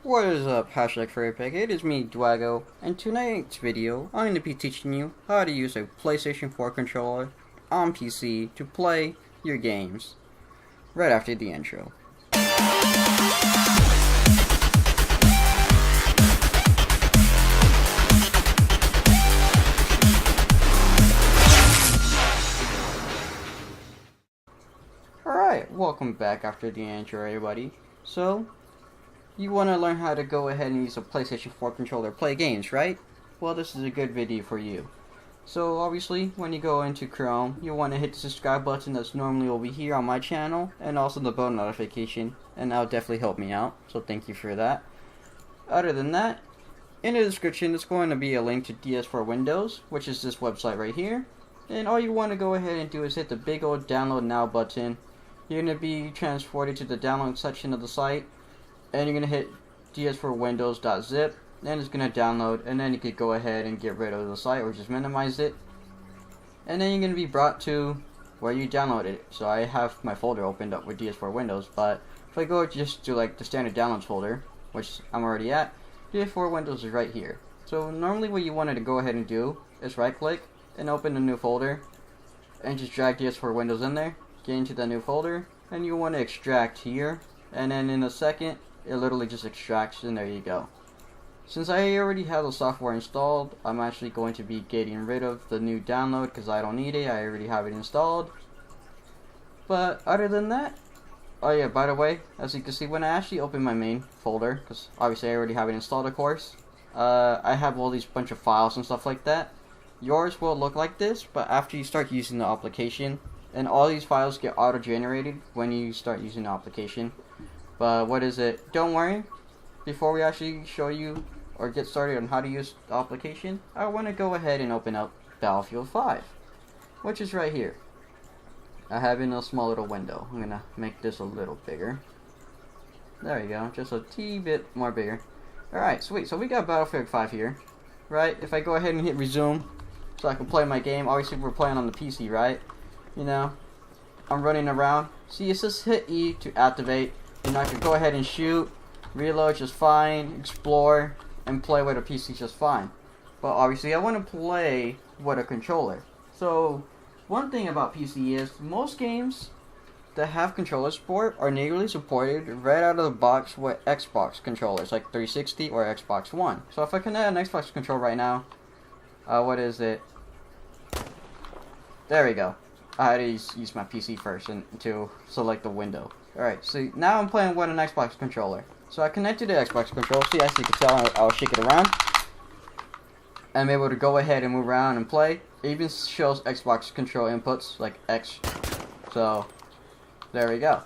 What is up, hashtag FURRYPACK? It is me, Dwago, and tonight's video, I'm going to be teaching you how to use a PlayStation 4 controller on PC to play your games, right after the intro. Alright, welcome back after the intro, everybody. So, you want to learn how to go ahead and use a PlayStation 4 controller to play games, right? Well, this is a good video for you. So, obviously, when you go into Chrome, you want to hit the subscribe button that's normally over here on my channel, and also the bell notification, and that'll definitely help me out, so thank you for that. Other than that, in the description, there's going to be a link to DS4Windows, which is this website right here, and all you want to go ahead and do is hit the big old download now button. You're going to be transported to the download section of the site, and you're going to hit ds4windows.zip, and it's going to download, and then you could go ahead and get rid of the site or just minimize it, and then you're going to be brought to where you downloaded it. So I have my folder opened up with DS4Windows, but if I go just to like the standard downloads folder, which I'm already at, DS4Windows is right here. So normally what you wanted to go ahead and do is right click and open a new folder and just drag DS4Windows in there, get into the new folder, and you want to extract here, and then in a second it literally just extracts, and there you go. Since I already have the software installed, I'm actually going to be getting rid of the new download because I don't need it. I already have it installed. But other than that, oh yeah, by the way, as you can see, when I actually open my main folder, because obviously I already have it installed, of course, I have all these bunch of files and stuff like that. Yours will look like this, but after you start using the application, and all these files get auto-generated when you start using the application. But what is it? Don't worry. Before we actually show you or get started on how to use the application, I want to go ahead and open up Battlefield 5, which is right here. I have it in a small little window. I'm gonna make this a little bigger. There you go, just a teeny bit more bigger. Alright, sweet. So we got Battlefield 5 here, right? If I go ahead and hit resume so I can play my game, obviously we're playing on the PC, right? You know, I'm running around. See, it says hit E to activate. You know, I can go ahead and shoot, reload just fine, explore, and play with a PC just fine. But obviously I want to play with a controller. So one thing about PC is most games that have controller support are natively supported right out of the box with Xbox controllers, like 360 or Xbox One. So if I connect an Xbox controller right now, what is it? There we go. I had to use my PC first and to select the window. Alright, so now I'm playing with an Xbox controller. So I connected the Xbox controller. See, as you can tell, I'll shake it around. I'm able to go ahead and move around and play. It even shows Xbox control inputs, like X. So, there we go.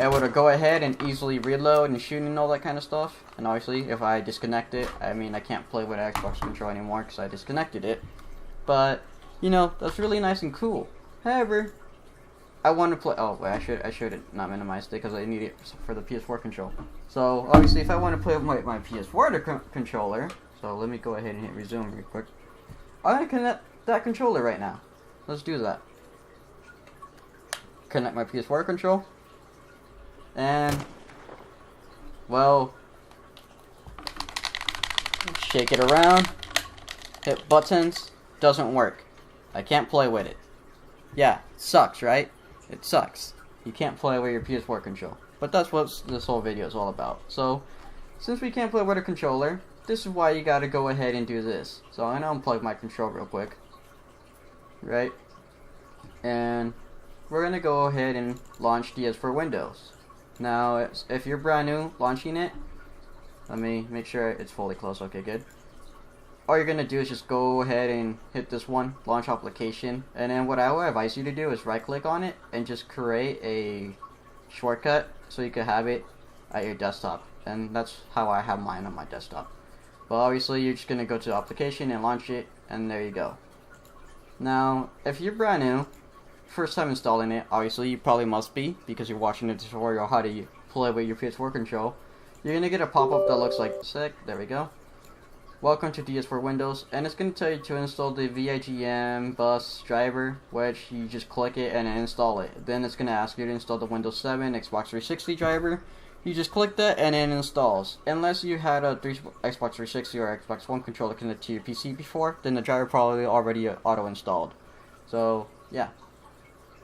Able to go ahead and easily reload and shoot and all that kind of stuff. And obviously, if I disconnect it, I mean, I can't play with an Xbox control anymore because I disconnected it. But, you know, that's really nice and cool. However, I want to play. Oh wait, I should have not minimized it because I need it for the PS4 control. So obviously, if I want to play with my PS4 controller, so let me go ahead and hit resume real quick. I'm gonna connect that controller right now. Let's do that. Connect my PS4 control, and well, shake it around, hit buttons, doesn't work. I can't play with it. Yeah, it sucks, right? It sucks. You can't play with your PS4 control. But that's what this whole video is all about. So, since we can't play with a controller, this is why you gotta go ahead and do this. So I'm gonna unplug my control real quick. Right? And we're gonna go ahead and launch DS4Windows. Now, if you're brand new launching it, let me make sure it's fully closed. Okay, good. All you're going to do is just go ahead and hit this one, launch application, and then what I would advise you to do is right click on it and just create a shortcut so you can have it at your desktop. And that's how I have mine on my desktop. But obviously you're just going to go to application and launch it, and there you go. Now, if you're brand new, first time installing it, obviously you probably must be because you're watching the tutorial how to play with your PS4 control. You're going to get a pop-up that looks like sick. There we go. Welcome to DS4Windows, and it's going to tell you to install the VIGM bus driver, which you just click it and install it. Then it's going to ask you to install the Windows 7 Xbox 360 driver. You just click that and it installs. Unless you had a Xbox 360 or Xbox One controller connected to your PC before, then the driver probably already auto-installed. So, yeah.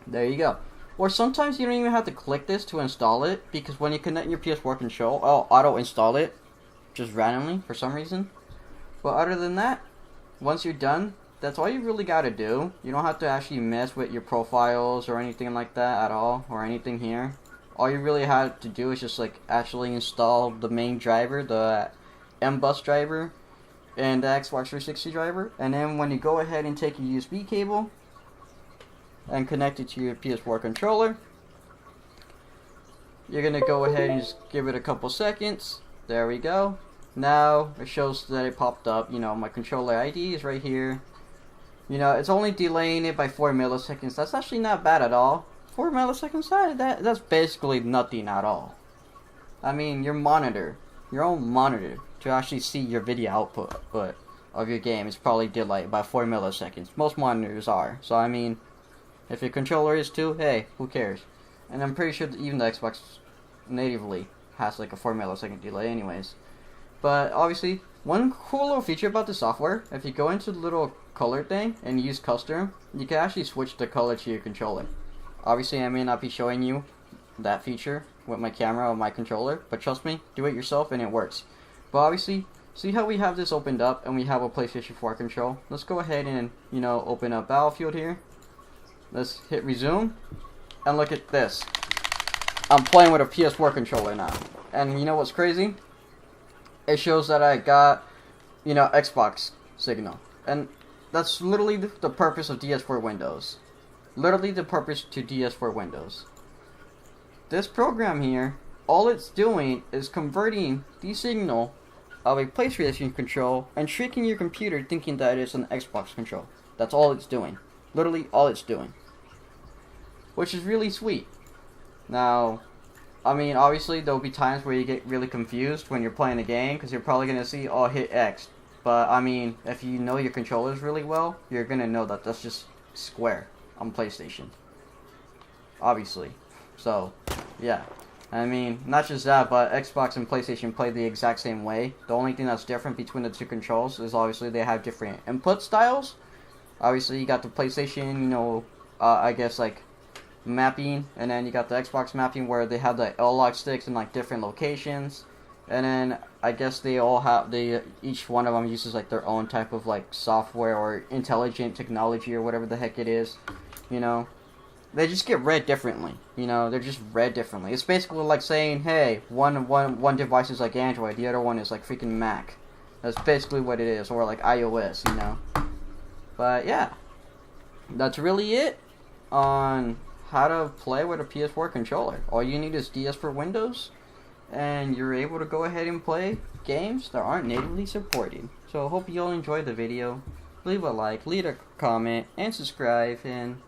There you go. Or sometimes you don't even have to click this to install it, because when you connect your PS4 control, it'll auto-install it just randomly for some reason. But other than that, once you're done, that's all you really gotta do. You don't have to actually mess with your profiles or anything like that at all, or anything here. All you really have to do is just like actually install the main driver, the M-Bus driver, and the Xbox 360 driver. And then when you go ahead and take your USB cable and connect it to your PS4 controller, you're gonna go ahead and just give it a couple seconds. There we go. Now it shows that it popped up. You know, my controller ID is right here. You know, it's only delaying it by 4 milliseconds. That's actually not bad at all. 4 milliseconds, that's basically nothing at all. I mean, your own monitor, to actually see your video output of your game is probably delayed by 4 milliseconds. Most monitors are. So, I mean, if your controller is too, hey, who cares? And I'm pretty sure that even the Xbox natively has like a 4 millisecond delay anyways. But obviously, one cool little feature about the software, if you go into the little color thing and use custom, you can actually switch the color to your controller. Obviously, I may not be showing you that feature with my camera or my controller, but trust me, do it yourself and it works. But obviously, see how we have this opened up and we have a PlayStation 4 control? Let's go ahead and, you know, open up Battlefield here. Let's hit resume, and look at this. I'm playing with a PS4 controller now. And you know what's crazy? It shows that I got, you know, Xbox signal. And that's literally the purpose of DS4Windows. Literally the purpose to DS4Windows. This program here, all it's doing is converting the signal of a PlayStation control and tricking your computer thinking that it's an Xbox control. That's all it's doing. Literally all it's doing. Which is really sweet. Now, I mean, obviously there'll be times where you get really confused when you're playing a game, because you're probably going to see, oh, hit X. But, I mean, if you know your controllers really well, you're going to know that that's just square on PlayStation. Obviously. So, yeah. I mean, not just that, but Xbox and PlayStation play the exact same way. The only thing that's different between the two controls is obviously they have different input styles. Obviously, you got the PlayStation, you know, I guess, like, mapping, and then you got the Xbox mapping where they have the L-lock sticks in, like, different locations. And then, I guess they all have, each one of them uses, like, their own type of, like, software or intelligent technology or whatever the heck it is, you know. They just get read differently, you know, they're just read differently. It's basically like saying, hey, one device is like Android, the other one is like freaking Mac. That's basically what it is, or like iOS, you know. But, yeah, that's really it on how to play with a PS4 controller. All you need is DS4Windows, and you're able to go ahead and play games that aren't natively supported. So I hope you all enjoyed the video. Leave a like, leave a comment, and subscribe. And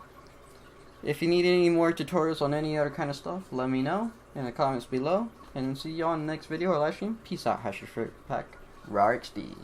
if you need any more tutorials on any other kind of stuff, let me know in the comments below. And see you on the next video or live stream. Peace out, #FURRYPACK, RARXD.